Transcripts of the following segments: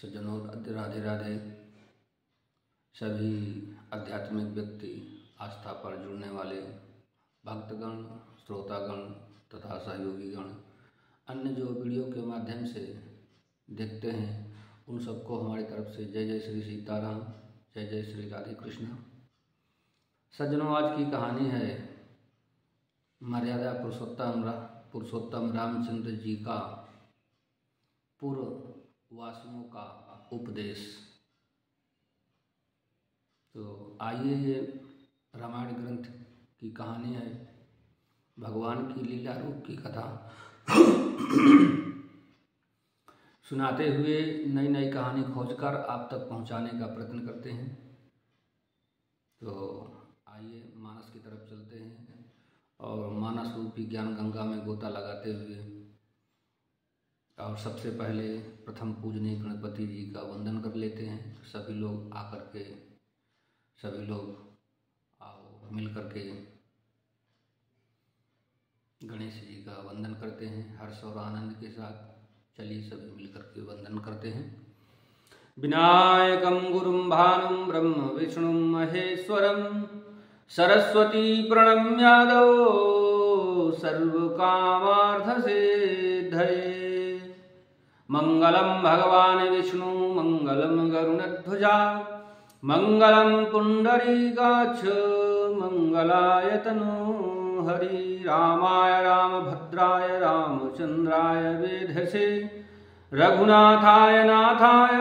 सज्जनों, राधे राधे। सभी आध्यात्मिक व्यक्ति, आस्था पर जुड़ने वाले भक्तगण, श्रोतागण तथा सहयोगीगण, अन्य जो वीडियो के माध्यम से देखते हैं, उन सबको हमारी तरफ से जय जय श्री सीताराम, जय जय श्री राधे कृष्ण। सज्जनों, आज की कहानी है मर्यादा पुरुषोत्तम रामचंद्र जी का पूर्ववासियों का उपदेश। तो आइए, ये रामायण ग्रंथ की कहानी है, भगवान की लीला रूप की कथा सुनाते हुए नई नई कहानी खोजकर आप तक पहुंचाने का प्रयत्न करते हैं। तो आइए मानस की तरफ चलते हैं और मानस रूपी ज्ञान गंगा में गोता लगाते हुए और सबसे पहले प्रथम पूजनीय गणपति जी का वंदन कर लेते हैं। तो सभी लोग आकर के, सभी लोग आओ मिल करके गणेश जी का वंदन करते हैं हर्ष और आनंद के साथ। चलिए सभी मिलकर के वंदन करते हैं। विनायकं गुरुं भानुं ब्रह्म विष्णुं महेश्वरं सरस्वती प्रणम्यादौ सर्वकामार्थसिद्धये। मंगलम भगवान विष्णु मंगलम गरुणध्वजा मंगलम पुंडरीकाक्ष मंगलाय तनो हरि। रामाय रामभद्राय रामचंद्राय वेधसे रघुनाथाय नाथाय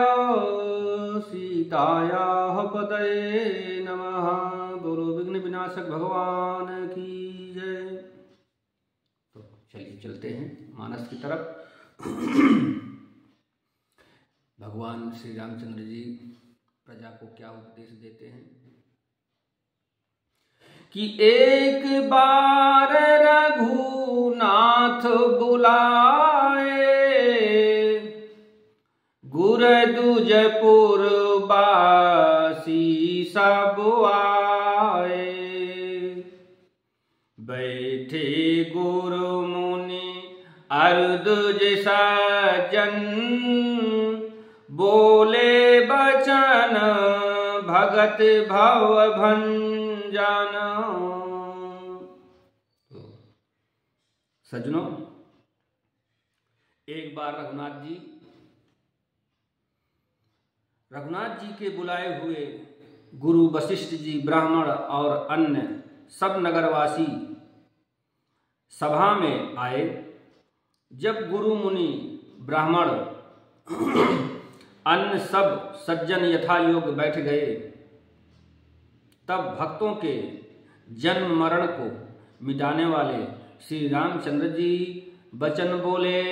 सीतायाः पतये नमः। बोलो विघ्न विनाशक भगवान की जय। तो चलिए चलते हैं मानस की तरफ। भगवान श्री रामचंद्र जी प्रजा को क्या उपदेश देते हैं कि एक बार रघुनाथ बुलाए, गुर दुजपुर बासी सब आए। बैठे गुरु मुनि अर्दुज सज्जन, बोले बचन भगत भव भंजन। सज्जनों, एक बार रघुनाथ जी के बुलाए हुए गुरु वशिष्ठ जी, ब्राह्मण और अन्य सब नगरवासी सभा में आए। जब गुरु मुनि ब्राह्मण अन्य सब सज्जन यथा योग बैठ गए, तब भक्तों के जन्म मरण को मिटाने वाले श्री रामचंद्र जी वचन बोले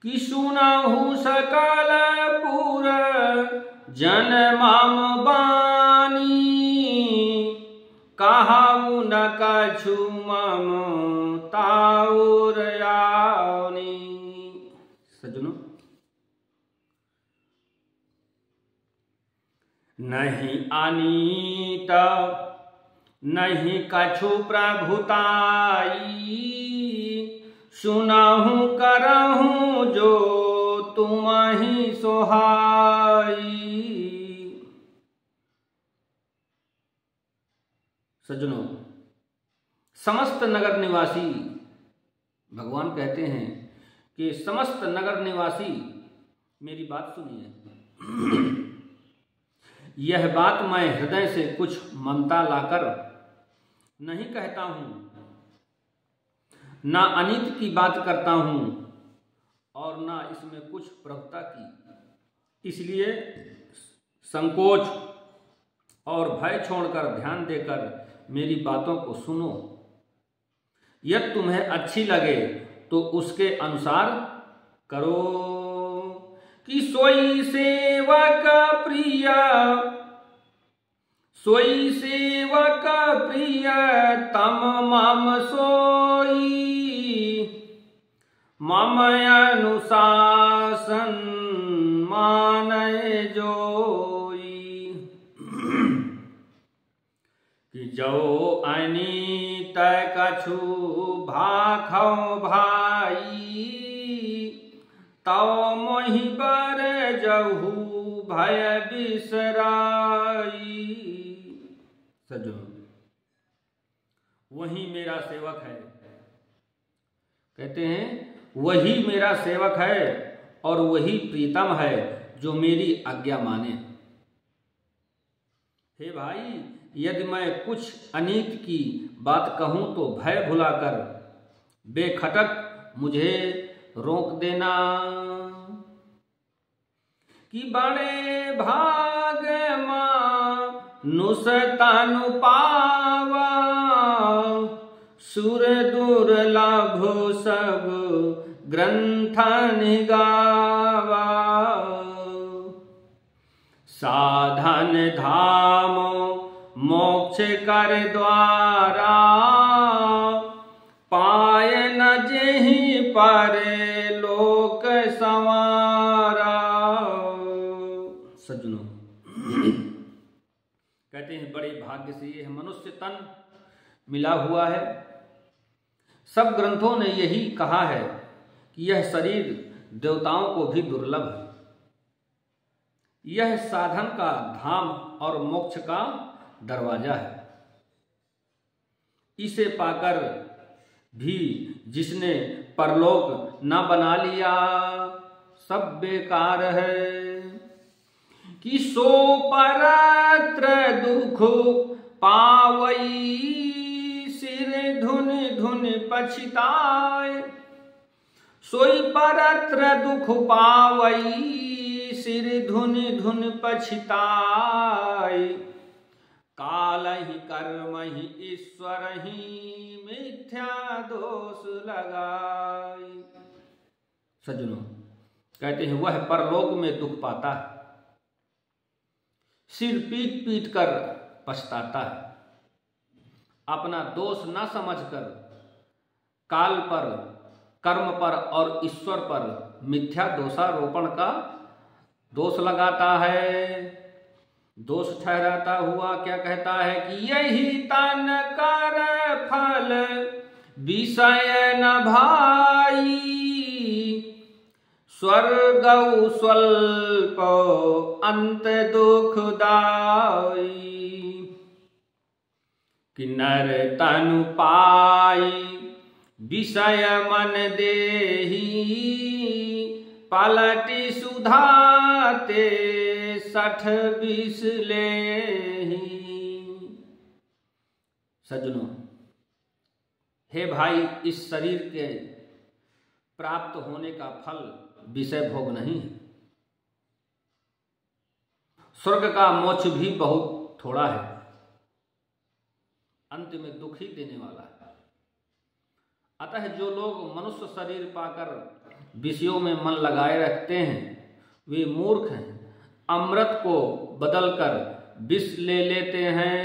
कि सुनाहु सकल पुर जन मम बानी, कहाऊ न कछु मम ताउर यानी। सज्जनों, नहीं अनीत नहीं कछु प्रभुताई, सुनाहु करहु जो तुम ही सोहाई। सज्जनों, समस्त नगर निवासी, भगवान कहते हैं कि समस्त नगर निवासी मेरी बात सुनिए। यह बात मैं हृदय से कुछ ममता लाकर नहीं कहता हूं, ना अनित की बात करता हूं और ना इसमें कुछ प्रभुता की। इसलिए संकोच और भय छोड़कर ध्यान देकर मेरी बातों को सुनो। यदि तुम्हें अच्छी लगे तो उसके अनुसार करो। कि सोई सेवक प्रिय तम मम सोई, मम अनुशासन मानय जोई। कि जो अनीत कछु भाखौ भाई, तौ मोहि बर जहु भय बिसराई। सज्जनों, वही मेरा सेवक है, कहते हैं वही मेरा सेवक है और वही प्रीतम है जो मेरी आज्ञा माने। हे भाई, यदि मैं कुछ अनीत की बात कहूं तो भय भुलाकर बेखटक मुझे रोक देना। कि बड़े भाग मानुष तनु पावा, सुर दुर्लभ सब ग्रंथ निगावा। साधन धाम मोक्ष कर द्वारा, पाय न जेहि पर लोक संवारा। सज्जनों, कहते हैं बड़े भाग्य से यह मनुष्य तन मिला हुआ है। सब ग्रंथों ने यही कहा है कि यह शरीर देवताओं को भी दुर्लभ है। यह साधन का धाम और मोक्ष का दरवाजा है। इसे पाकर भी जिसने परलोक न बना लिया, सब बेकार है। कि सो परत्र दुख पावई, सिर धुन धुन पछताए। सोई परत्र दुख पावई, सिर धुन धुन पछताए। काल ही कर्म ही ईश्वर ही, मिथ्या दोष लगाई। सज्जनों, कहते हैं वह परलोक में दुख पाता है, सिर पीट पीट कर पछताता है। अपना दोष न समझकर काल पर, कर्म पर और ईश्वर पर मिथ्या दोषारोपण का दोष लगाता है। दोष ठहराता हुआ क्या कहता है कि यही तन कर फल विषय न भाई, स्वर्ग स्वल्प अंत दुखदाई। कि नर तनु पाई विषय मन देही, पलटी सुधाते 60-20 लेही। सज्जनों, हे भाई, इस शरीर के प्राप्त होने का फल विषय भोग नहीं है। स्वर्ग का मोक्ष भी बहुत थोड़ा है, अंत में दुख ही देने वाला है। अतः जो लोग मनुष्य शरीर पाकर विषयों में मन लगाए रखते हैं, वे मूर्ख हैं। अमृत को बदलकर विष ले लेते हैं।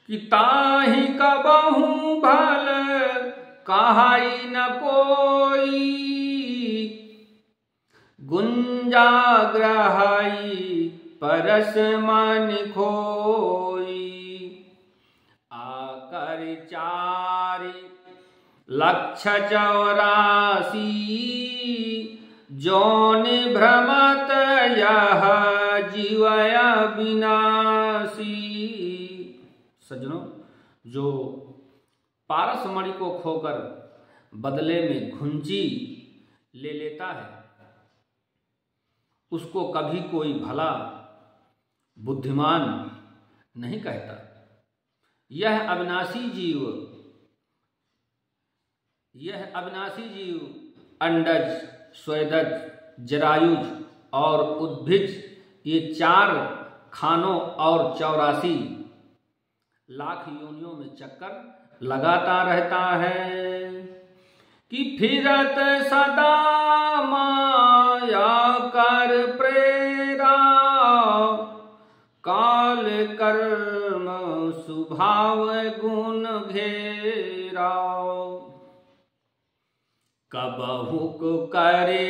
कि ताहि कबहु भल कहाई न कोई, गुंजा ग्रहाई परस मन खोई। आकर 4 लक्ष 84, जौन भ्रमत यह जीवय विनाशी। सज्जनों, जो पारसमणि को खोकर बदले में घुंजी ले लेता है, उसको कभी कोई भला बुद्धिमान नहीं कहता। यह अविनाशी जीव अंडज, स्वेदज, जरायुज और उद्भिज, ये 4 खानों और 84 लाख योनियों में चक्कर लगाता रहता है। कि फिरत सदा माया कर प्रेरा, काल कर्म स्वभाव गुण घेरा। कबहुक करे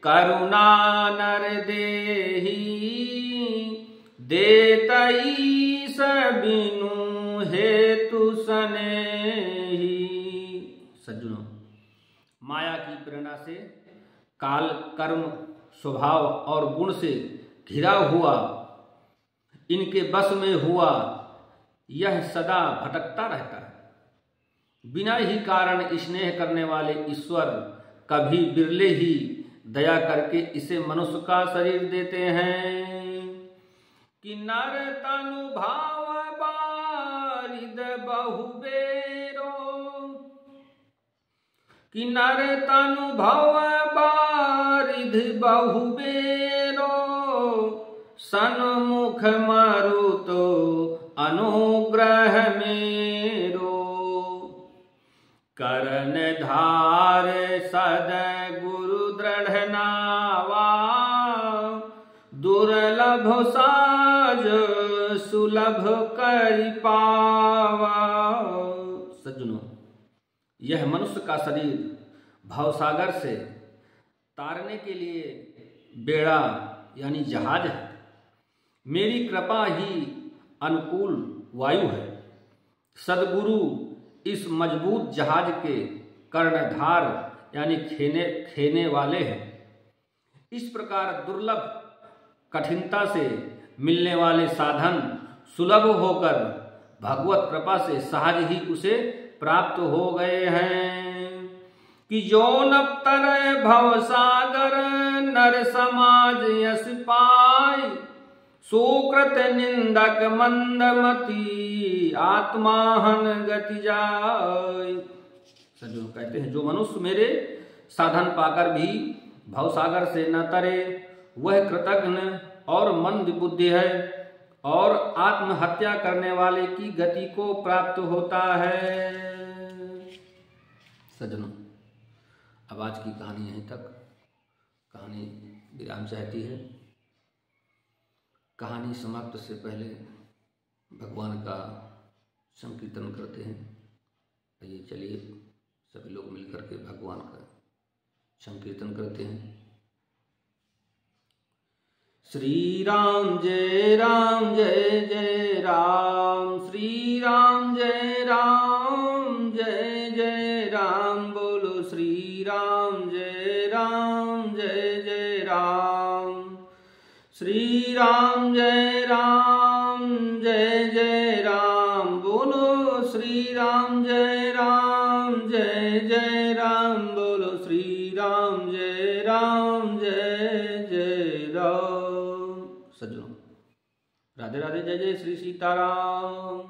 करुणा नर देही, देतई बिनु हेतु सनेही। सज्जनों, माया की प्रेरणा से काल, कर्म, स्वभाव और गुण से घिरा हुआ, इनके बस में हुआ यह सदा भटकता रहता है। बिना ही कारण स्नेह करने वाले ईश्वर कभी बिरले ही दया करके इसे मनुष्य का शरीर देते हैं। कि नर तनु भाव बारिद बहुबेरो, कि नर तनु भाव बारिद बहुबेरो, सन्मुख मारुतो अनुग्रह मेरो। करण धार सद गुरु दृढ़ नावा, दुर्लभ साज सुलभ करि पावा। सज्जनों, यह मनुष्य का शरीर भवसागर से तारने के लिए बेड़ा यानी जहाज है। मेरी कृपा ही अनुकूल वायु है। सदगुरु इस मजबूत जहाज के कर्णधार यानी खेने वाले हैं। इस प्रकार दुर्लभ कठिनता से मिलने वाले साधन सुलभ होकर भगवत कृपा से सहज ही उसे प्राप्त हो गए हैं। कि जो नप्तर भवसागर नर समाज यश पाय, सुकृत निंदक मंदमती आत्माहन गति जाय। सज्जनों कहते हैं, जो मनुष्य मेरे साधन पाकर भी भवसागर से न तरे, वह कृतघ्न और मंद बुद्धि है और आत्महत्या करने वाले की गति को प्राप्त होता है। सज्जनों, अब आज की कहानी यहीं तक। कहानी विराम चाहती है। कहानी समाप्त से पहले भगवान का संकीर्तन करते हैं। आइए चलिए सभी लोग मिलकर के भगवान का संकीर्तन करते हैं। श्री राम जय जय राम, श्री राम जय जय राम, बोलो श्री राम जय जय राम। श्री राम जय जय राम, बोलो श्री राम जय जय राम, बोलो श्री राम जय जय राम। सज्जनों, राधे राधे, जय जय श्री सीताराम।